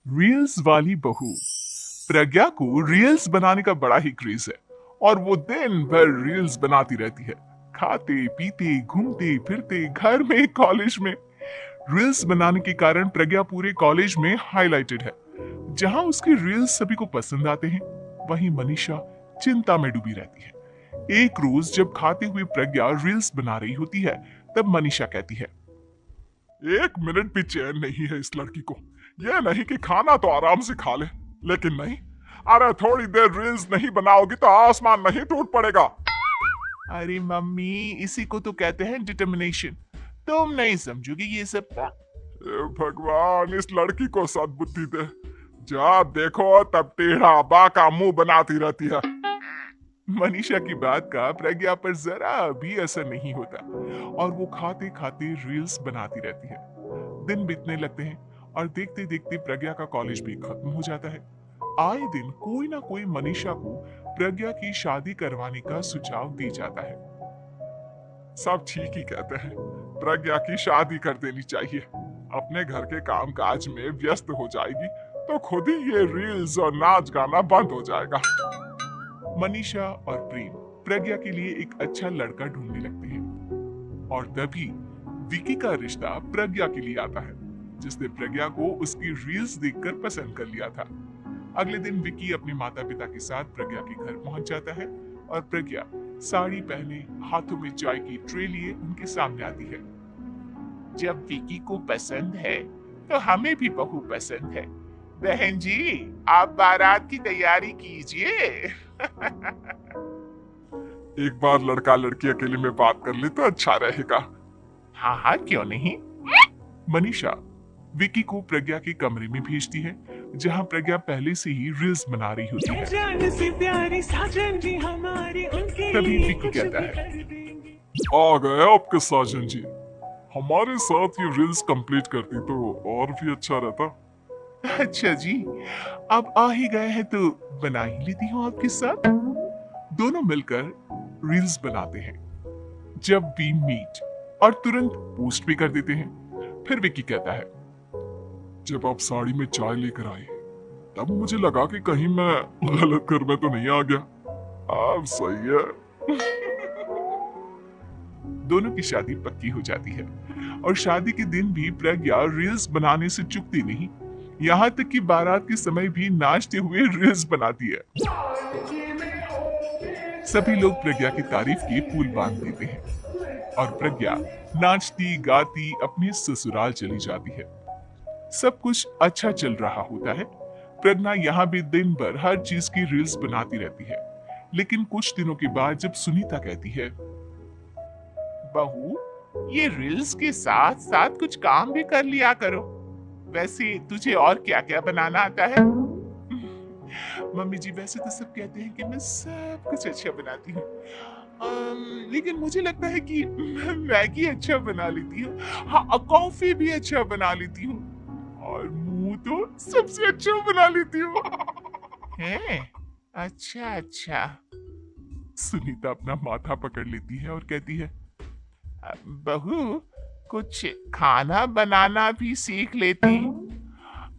Reels वाली बहू। प्रज्ञा को रील्स बनाने का बड़ा ही क्रेज है और वो दिन भर रील्स बनाती रहती है। खाते पीते घूमते फिरते घर में कॉलेज में रील्स बनाने के कारण प्रज्ञा पूरे कॉलेज में हाईलाइटेड है। जहां उसकी रील्स सभी को पसंद आते हैं, वहीं मनीषा चिंता में डूबी रहती है। एक रोज जब खाते हुए प्रज्ञा रील्स बना रही होती है, तब मनीषा कहती है, एक मिनट भी चैन नहीं है इस लड़की को। यह नहीं कि खाना तो आराम से खा ले, लेकिन नहीं, अरे थोड़ी देर रील्स नहीं बनाओगी तो आसमान नहीं टूट पड़ेगा। अरे मम्मी, इसी को तो कहते हैं डिटर्मिनेशन। तुम नहीं समझोगी ये सब। भगवान, इस लड़की को सद्बुद्धि दे। जब देखो तब टेढ़ा बाका मुंह बनाती रहती है। मनीषा की बात का प्रज्ञा पर जरा भी असर नहीं होता और वो खाते खाते रील्स बनाती रहती है। दिन बीतने लगते हैं और देखते देखते प्रज्ञा का कॉलेज भी खत्म हो जाता है। आए दिन कोई ना कोई मनीषा को प्रज्ञा की शादी करवाने का सुझाव दी जाता है। सब ठीक ही कहते हैं, प्रज्ञा की शादी कर देनी चाहिए। अपने घर के कामकाज में व्यस्त हो जाएगी तो खुद ही ये रील्स और नाच गाना बंद हो जाएगा। मनीषा और प्रेम प्रज्ञा के लिए एक अच्छा लड़का ढूंढने लगते हैं और तभी विकी का रिश्ता प्रज्ञा के लिए आता है, जिसने प्रज्ञा को उसकी रील्स देखकर पसंद कर लिया था। अगले दिन विकी अपने माता पिता के साथ प्रज्ञा के घर पहुंच जाता है और प्रज्ञा साड़ी पहने हाथों में चाय की ट्रे लिए उनके सामने आती है। जब विकी को पसंद है तो हमें भी बहू पसंद है। बहन जी, आप बारात की तैयारी कीजिए। एक बार लड़का लड़की अकेले में बात कर ले तो अच्छा रहेगा। हाँ हाँ, क्यों नहीं। मनीषा विकी को प्रज्ञा के कमरे में भेजती है, जहां प्रज्ञा पहले से ही रील्स बना रही होती है। तभी विकी कहता है, आ गए आपके साजन जी। हमारे साथ ये रील्स कंप्लीट करती तो और भी अच्छा रहता। अच्छा जी, अब आ ही गए हैं तो बना ही लेती हूँ आपके साथ। दोनों मिलकर रील्स बनाते हैं। जब वी मीट और तुरंत पोस्ट भी कर देते हैं। फिर विकी कहता है, जब आप साड़ी में चाय लेकर आए तब मुझे लगा कि कहीं मैं गलत घर में तो नहीं आ गया। अब सही है। दोनों की शादी पक्की हो जाती है और शादी के दिन भी प्रज्ञा रील्स बनाने से चूकती नहीं। यहाँ तक कि बारात के समय भी नाचते हुए रील्स बनाती है। सभी लोग प्रज्ञा की तारीफ की पुल बांध देते हैं और प्रज्ञा नाचती गाती अपने ससुराल चली जाती है। सब कुछ अच्छा चल रहा होता है। प्रज्ञा यहाँ भी दिन भर हर चीज की रील्स बनाती रहती है। लेकिन कुछ दिनों के बाद जब सुनीता कहती है, बहू, ये रील्स के साथ साथ कुछ काम भी कर लिया करो। वैसे तुझे और क्या क्या बनाना आता है? मम्मी जी, वैसे तो सब कहते हैं कि मैं सब कुछ अच्छा बनाती हूँ, लेकिन मुझे लगता है कि मैं मैगी अच्छा बना लेती हूँ। हाँ, कॉफी भी अच्छा बना लेती हूँ और मुंह तो सबसे अच्छा बना लेती हूँ। हैं? अच्छा अच्छा। सुनीता अपना माथा पकड़ लेती है और कहती है, बहू, कुछ खाना बनाना भी सीख लेती।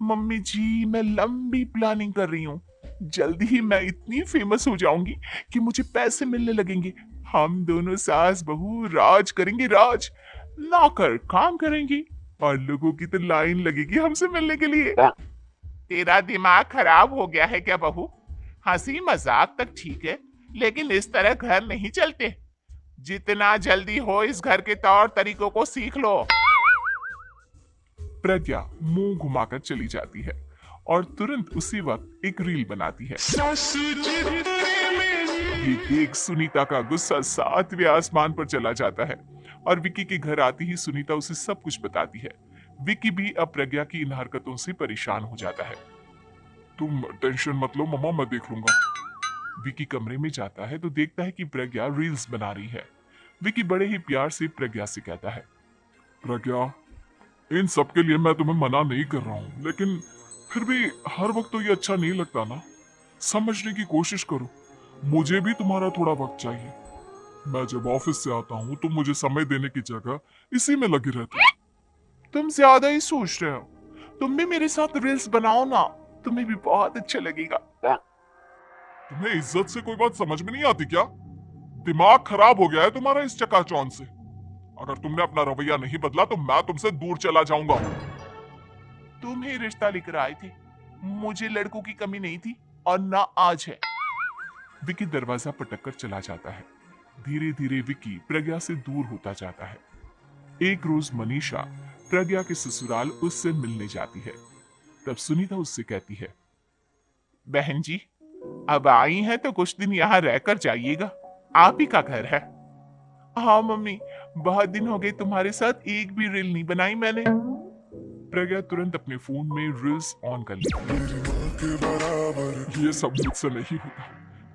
मम्मी जी, मैं लंबी प्लानिंग कर रही हूँ। जल्दी ही मैं इतनी फेमस हो जाऊंगी कि मुझे पैसे मिलने लगेंगे। हम दोनों सास बहू राज करेंगे, राज। नौकर काम करेंगी और लोगों की तो लाइन लगेगी हमसे मिलने के लिए। तेरा दिमाग खराब हो गया है क्या बहू? हंसी मजाक तक ठीक है, लेकिन इस तरह घर नहीं चलते। जितना जल्दी हो इस घर के तौर तरीकों को सीख लो। प्रज्ञा मुंह घुमाकर चली जाती है और तुरंत उसी वक्त एक रील बनाती है। ये देख सुनीता का गुस्सा 7वें आसमान पर चला जाता है और विकी के घर आती ही सुनीता उसे सब कुछ बताती है। विकी भी अब प्रज्ञा की इन हरकतों से परेशान हो जाता है। तुम टेंशन मत लो मम्मा, मैं देख लूंगा। विकी कमरे में जाता है तो देखता है कि प्रज्ञा रील्स बना रही है। विकी बड़े ही प्यार से प्रज्ञा से कहता है, प्रज्ञा, इन सब के लिए मैं तुम्हें मना नहीं कर रहा हूँ, लेकिन फिर भी हर वक्त तो ये अच्छा नहीं लगता ना। समझने की कोशिश करो, मुझे भी तुम्हारा थोड़ा वक्त चाहिए। मैं जब ऑफिस से आता हूँ तो मुझे समय देने की जगह इसी में लगी रहती है। तुम ज्यादा ही सोच रहे हो। तुम भी मेरे साथ रील्स बनाओ ना, तुम्हें भी बहुत अच्छा लगेगा। तुम्हें इज्जत से कोई बात समझ में नहीं आती क्या? दिमाग खराब हो गया है तुम्हारा इस चकाचौंध से। अगर तुमने अपना रवैया नहीं बदला तो मैं तुमसे दूर चला जाऊंगा। तुम ही रिश्ता लेकर आए थे, मुझे लड़कों की कमी नहीं थी और ना आज है। विकी दरवाजा पटक कर चला जाता है। धीरे धीरे विकी प्रज्ञा से दूर होता जाता है। एक रोज मनीषा प्रज्ञा के ससुराल उससे मिलने जाती है। तब सुनीता उससे कहती है, बहन जी अब आई हैं तो कुछ दिन यहाँ रहकर जाइएगा, आप ही का घर है। हाँ मम्मी, बहुत दिन हो गए तुम्हारे साथ एक भी रील नहीं बनाई मैंने। प्रज्ञा तुरंत अपने फोन में रील्स ऑन कर लेती है। ये सब मुझसे नहीं होता।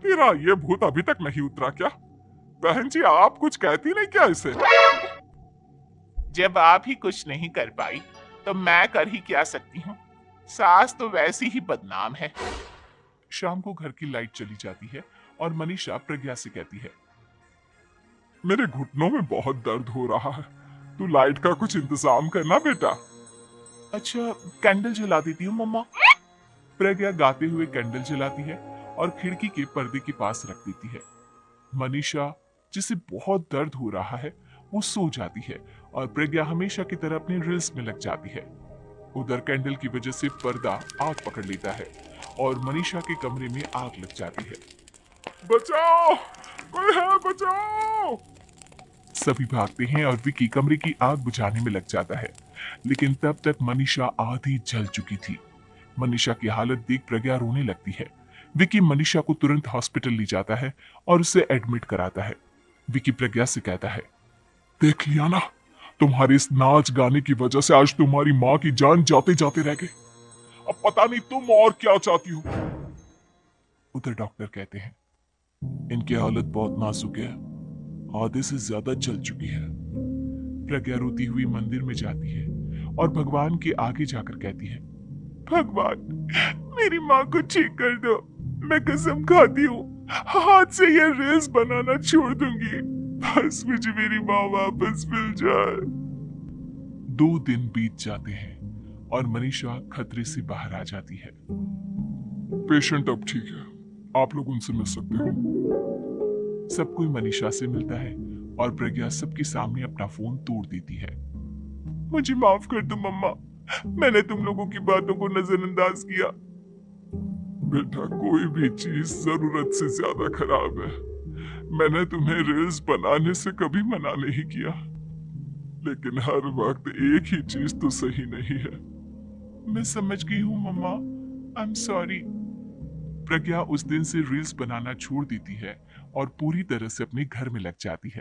तेरा ये भूत अभी तक नहीं उतरा क्या? बहन जी आप कुछ कहती नहीं क्या इसे? जब आप ही कुछ नहीं कर पाई तो मैं कर ही क्या सकती हूँ, सास तो वैसी ही बदनाम है। शाम को घर की लाइट चली जाती है और मनीषा प्रज्ञा से कहती है, मेरे घुटनों में बहुत दर्द हो रहा है, तू लाइट का कुछ इंतजाम करना बेटा। अच्छा कैंडल जला देती हूँ मम्मा। प्रज्ञा गाते हुए कैंडल जलाती है और खिड़की के पर्दे के पास रख देती है। मनीषा जिसे बहुत दर्द हो रहा है वो सो जाती है और प्रज्ञा हमेशा की तरह अपने रील्स में लग जाती है। उधर कैंडल की वजह से पर्दा आग पकड़ लेता है और मनीषा के कमरे में आग लग जाती है। बचाओ, कोई है बचाओ। सभी भागते हैं और विकी कमरे की आग बुझाने में लग जाता है, लेकिन तब तक मनीषा आधी जल चुकी थी। मनीषा की हालत देख प्रज्ञा रोने लगती है। विकी मनीषा को तुरंत हॉस्पिटल ले जाता है और उसे एडमिट कराता है। विकी प्रज्ञा से कहता है, देख लिया ना, तुम्हारे इस नाच गाने की वजह से आज तुम्हारी माँ की जान जाते जाते रह गई। अब पता नहीं तुम और क्या चाहती हो। उधर डॉक्टर कहते हैं, इनकी हालत बहुत नाजुक है, आधे से ज्यादा जल चुकी है। प्रज्ञा रोती हुई मंदिर में जाती है और भगवान के आगे जाकर कहती है, भगवान मेरी माँ को ठीक कर दो, मैं कसम खाती हूँ हाथ से ये रील्स बनाना छोड़ दूंगी, बस मुझे मेरी माँ वापस मिल जाए। 2 दिन बीत जाते हैं और मनीषा खतरे से बाहर आ जाती है। पेशेंट अब ठीक है, आप लोग उनसे मिल सकते हो। सब कोई मनीषा से मिलता है और प्रज्ञा सबके सामने अपना फोन तोड़ देती है। मुझे माफ कर दो मम्मा, मैंने तुम लोगों की बातों को नजरअंदाज किया। बेटा कोई भी चीज जरूरत से ज्यादा खराब है। मैंने तुम्हें रील्स बनाने से कभी मना नहीं किया, लेकिन हर वक्त एक ही चीज तो सही नहीं है। मैं समझ गई हूँ मम्मा, आई एम सॉरी। प्रज्ञा उस दिन से रील्स बनाना छोड़ देती है और पूरी तरह से अपने घर में लग जाती है।